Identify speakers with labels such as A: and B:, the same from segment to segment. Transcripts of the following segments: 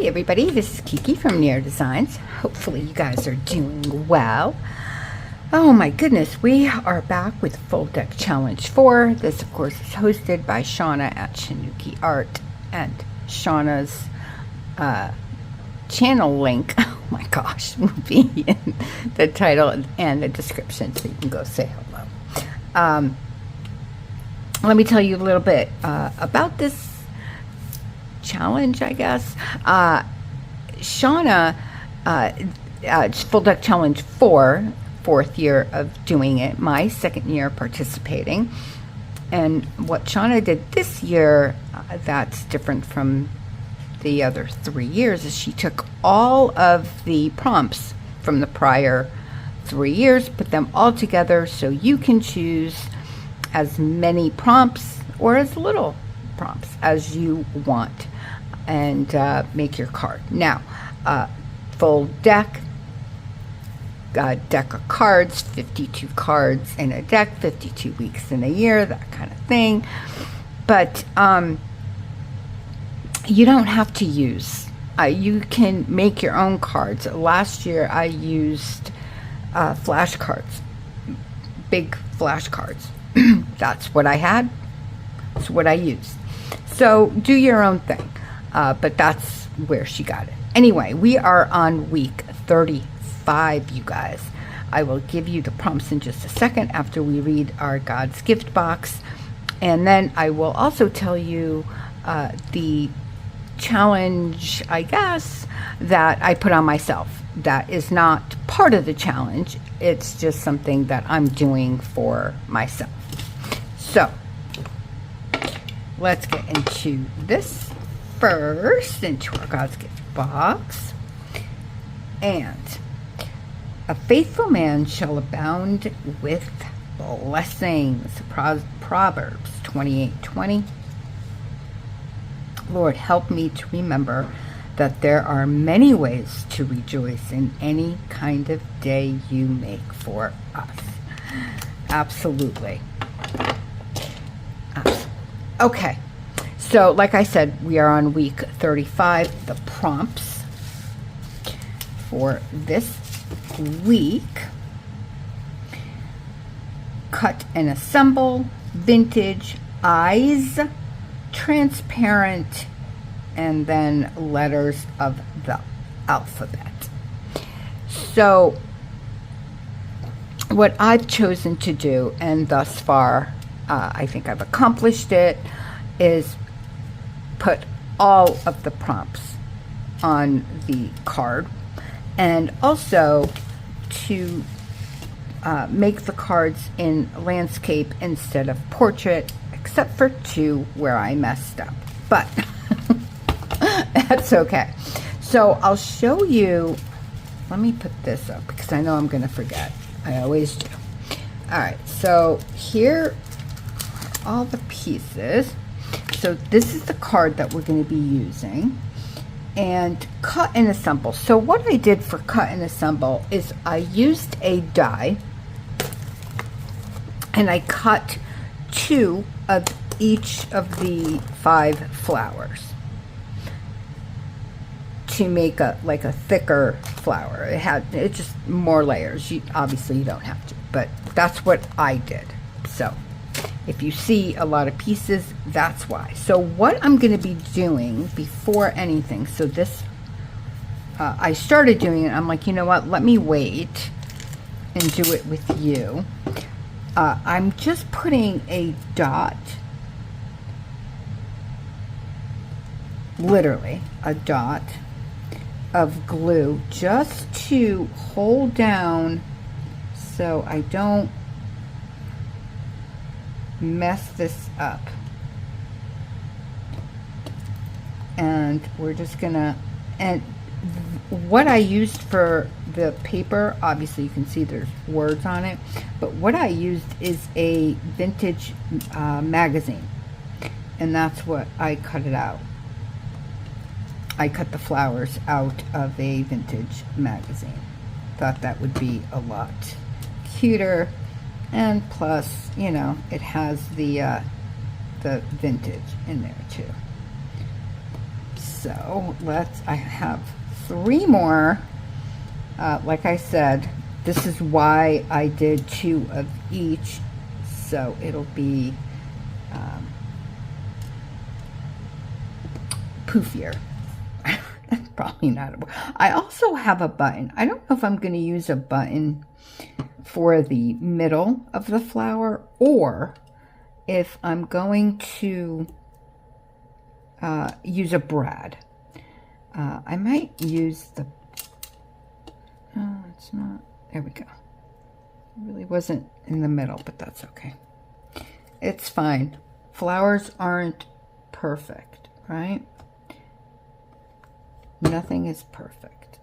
A: Hey everybody, this is Kiki from Near Designs. Hopefully you guys are doing well. Oh my goodness, we are back with Full Deck Challenge 4. This of course is hosted by Shawna at Shanuki Art, and Shawna's channel link, oh my gosh, will be in the title and the description, so you can go say hello. Let me tell you a little bit about this challenge, I guess. Shawna, Full Deck Challenge 4, fourth year of doing it, my second year participating. And what Shawna did this year that's different from the other 3 years is she took all of the prompts from the prior 3 years, put them all together so you can choose as many prompts or as little prompts as you want and make your card. Now, full deck, deck of cards, 52 cards in a deck, 52 weeks in a year, that kind of thing. But you don't have to use, you can make your own cards. Last year I used flashcards, big flashcards. That's what I had. That's what I used. So do your own thing. But that's where she got it. Anyway, we are on week 35, you guys. I will give you the prompts in just a second after we read our God's Gift box. And then I will also tell you the challenge, I guess, that I put on myself. That is not part of the challenge. It's just something that I'm doing for myself. So, let's get into this first, into our God's Gift box. And a faithful man shall abound with blessings. Proverbs 28:20. Lord, help me to remember that there are many ways to rejoice in any kind of day you make for us. Absolutely. Okay, so like I said, we are on week 35. The prompts for this week: cut and assemble, vintage, eyes, transparent, and then letters of the alphabet. So what I've chosen to do, and thus far I think I've accomplished it, is put all of the prompts on the card, and also to make the cards in landscape instead of portrait, except for 2 where I messed up, but that's okay. So I'll show you, let me put this up because I know I'm going to forget. I always do. All right, so here are all the pieces. So this is the card that we're going to be using. And cut and assemble. So what I did for cut and assemble is I used a die and I cut 2 of each of the 5 flowers to make a thicker flower. It's just more layers. Obviously you don't have to, but that's what I did. So if you see a lot of pieces, that's why. So what I'm going to be doing before anything, so this, I started doing it, I'm like, you know what, let me wait and do it with you. I'm just putting a dot, literally a dot of glue just to hold down so I don't mess this up. And we're just gonna, and what I used for the paper, obviously you can see there's words on it, but what I used is a vintage magazine, and that's what I cut it out. I cut the flowers out of a vintage magazine. Thought that would be a lot cuter. And plus, you know, it has the vintage in there too. So I have 3 more. Like I said, this is why I did 2 of each. So it'll be poofier. That's probably not. I also have a button. I don't know if I'm going to use a button for the middle of the flower, or if I'm going to use a brad. I might use the, no, it's not, there we go. It really wasn't in the middle, but that's okay. It's fine. Flowers aren't perfect, right? Nothing is perfect.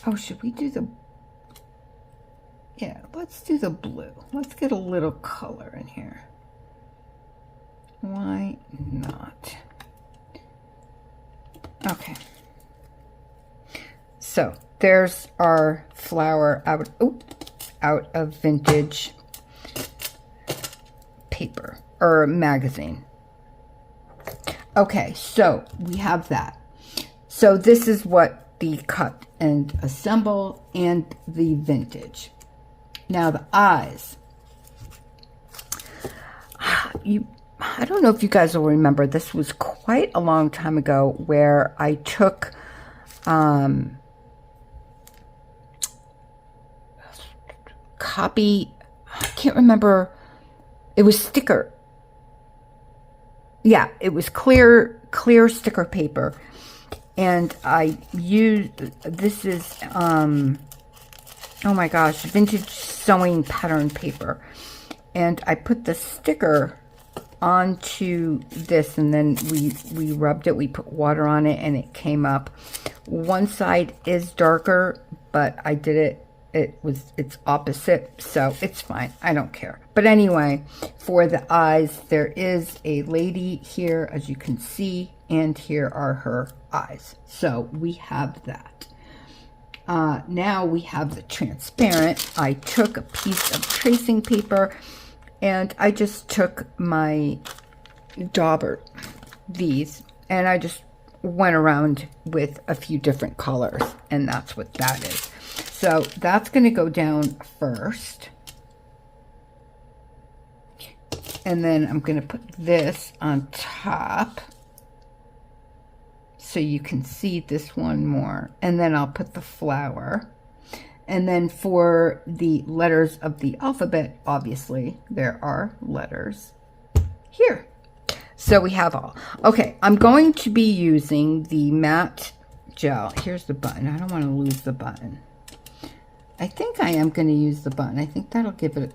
A: Oh, should we do the, yeah, let's do the blue. Let's get a little color in here. Why not? Okay. So there's our flower out of vintage paper or magazine. Okay, so we have that. So this is what the cut and assemble and the vintage. Now the eyes. I don't know if you guys will remember, this was quite a long time ago where I took copy, I can't remember, it was sticker. Yeah, it was clear sticker paper. And I used, this is, oh my gosh, vintage sewing pattern paper. And I put the sticker onto this, and then we rubbed it, we put water on it, and it came up. One side is darker, but I did it, it's opposite, so it's fine. I don't care. But anyway, for the eyes, there is a lady here, as you can see, and here are her eyes. So we have that. Now we have the transparent. I took a piece of tracing paper and I just took my dauber, these, and I just went around with a few different colors, and that's what that is. So that's going to go down first. And then I'm going to put this on top so you can see this one more. And then I'll put the flower. And then for the letters of the alphabet, obviously, there are letters here. So we have all. Okay, I'm going to be using the matte gel. Here's the button. I don't want to lose the button. I think I am going to use the button. I think that'll give it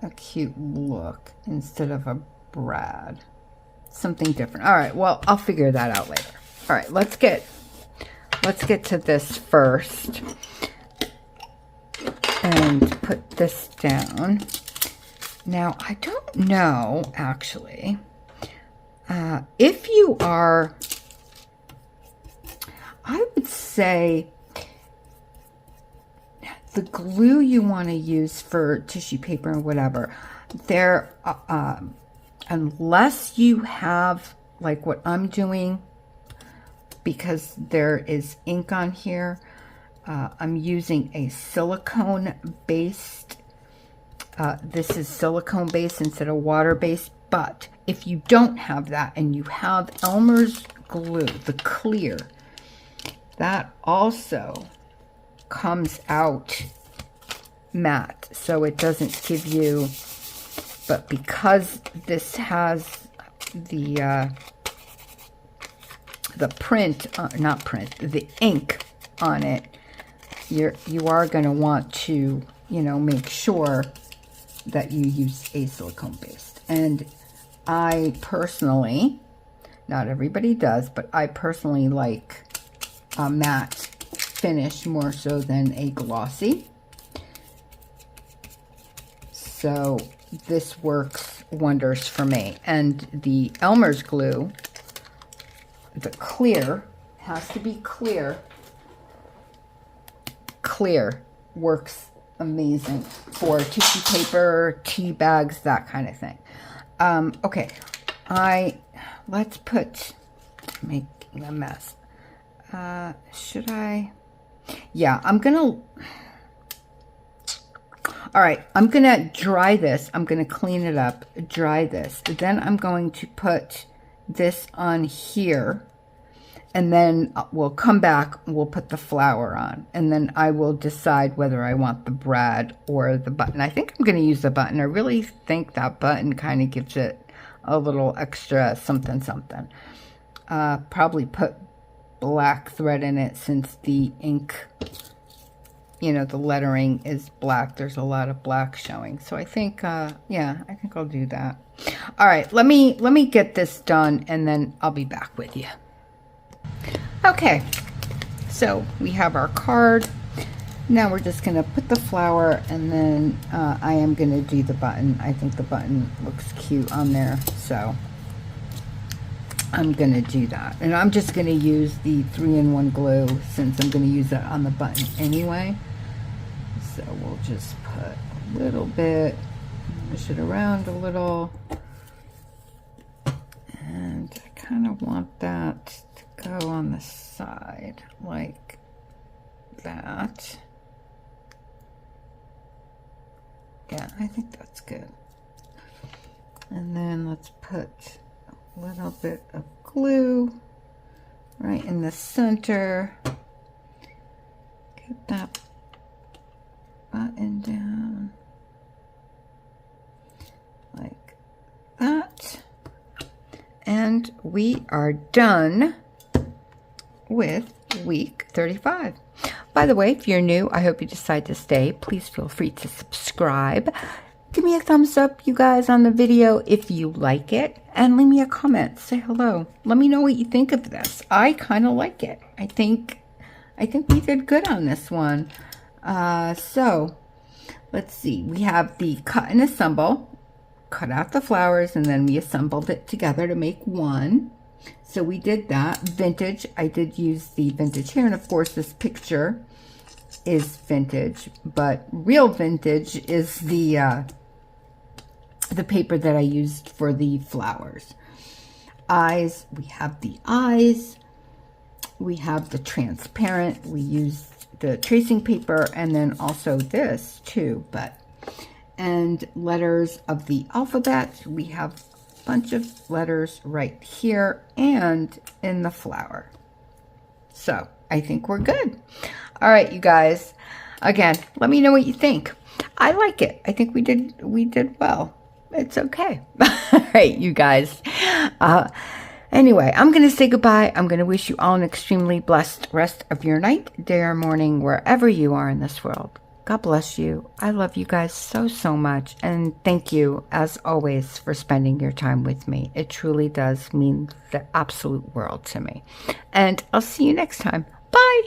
A: a cute look instead of a brad. Something different. All right, well, I'll figure that out later. All right, let's get to this first and put this down. Now, I don't know, actually, if you are, I would say the glue you want to use for tissue paper and whatever, there, unless you have, like what I'm doing, because there is ink on here, I'm using a silicone-based, this is silicone-based instead of water-based, but if you don't have that and you have Elmer's glue, the clear, that also comes out matte, so it doesn't give you, but because this has the print, not print, the ink on it, you are going to want to, you know, make sure that you use a silicone based. And I personally, not everybody does, but I personally like a matte finish more so than a glossy. So this works wonders for me. And the Elmer's glue, the clear, has to be clear. Clear works amazing for tissue paper, tea bags, that kind of thing. Okay, let's make a mess. Should I? Yeah, all right, I'm gonna dry this. I'm gonna clean it up, dry this. Then I'm going to put this on here, and then we'll come back, we'll put the flower on, and then I will decide whether I want the brad or the button. I think I'm gonna use the button. I really think that button kind of gives it a little extra something something. Probably put black thread in it since the ink, you know, the lettering is black. There's a lot of black showing. So I think, yeah, I think I'll do that. All right, let me get this done, and then I'll be back with you. Okay, so we have our card. Now we're just gonna put the flower, and then I am gonna do the button. I think the button looks cute on there, so I'm gonna do that. And I'm just gonna use the 3-in-1 glue since I'm gonna use that on the button anyway. So we'll just put a little bit, push it around a little, and I kind of want that to go on the side like that. Yeah, I think that's good. And then let's put a little bit of glue right in the center. Get that button down like that. And we are done with week 35. By the way, if you're new, I hope you decide to stay. Please feel free to subscribe. Give me a thumbs up, you guys, on the video if you like it, and leave me a comment. Say hello. Let me know what you think of this. I kind of like it. I think we did good on this one. So let's see. We have the cut and assemble. Cut out the flowers, and then we assembled it together to make one. So we did that. Vintage, I did use the vintage here, and of course this picture is vintage, but real vintage is the paper that I used for the flowers. Eyes, we have the eyes, we have the transparent, we used the tracing paper, and then also this too, and letters of the alphabet. We have a bunch of letters right here and in the flower. So I think we're good. All right, you guys, again, let me know what you think. I like it. I think we did well. It's okay. All right, you guys. Anyway, I'm going to say goodbye. I'm going to wish you all an extremely blessed rest of your night, day, or morning, wherever you are in this world. God bless you. I love you guys so, so much. And thank you, as always, for spending your time with me. It truly does mean the absolute world to me. And I'll see you next time. Bye.